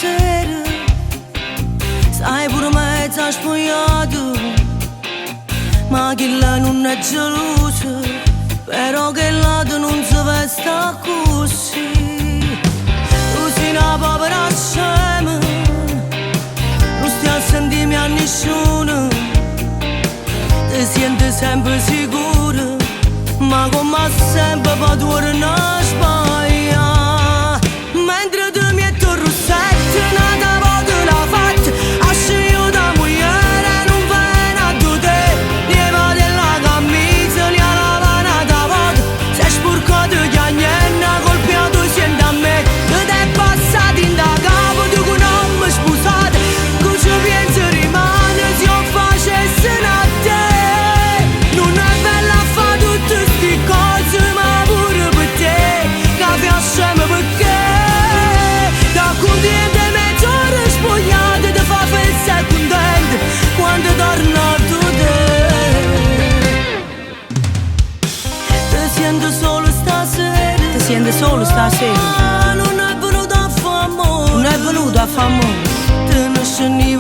stasera, sai pure mezza spogliata, ma chi là non è gelosa, però che lato non si veste così. Tu sei una povera scema, non stai a sentirmi a nessuno, ti senti sempre sicura, ma come sempre poi torna a sbagliare. Mentre tu mi hai detto rossetto, nata volta l'ha fatta, asci io da moglie non viene a te. Lieva della camisa, li ha lavata volta, sei sporcato che a niente, colpiato siente a me. Te è passato in da capo, tu che non mi scusate, che ci penso rimane se io facessi a te. Non è bella a fare tutte sti cose, ma pure per te, che piacciamo perché da contente mezz'ora spogliata ti fa pensare contenta quando torno a te. Ti sento solo stasera, Ti senti solo stasera? non è venuto a fare amore, Non è venuto a fare amore. te ne scendi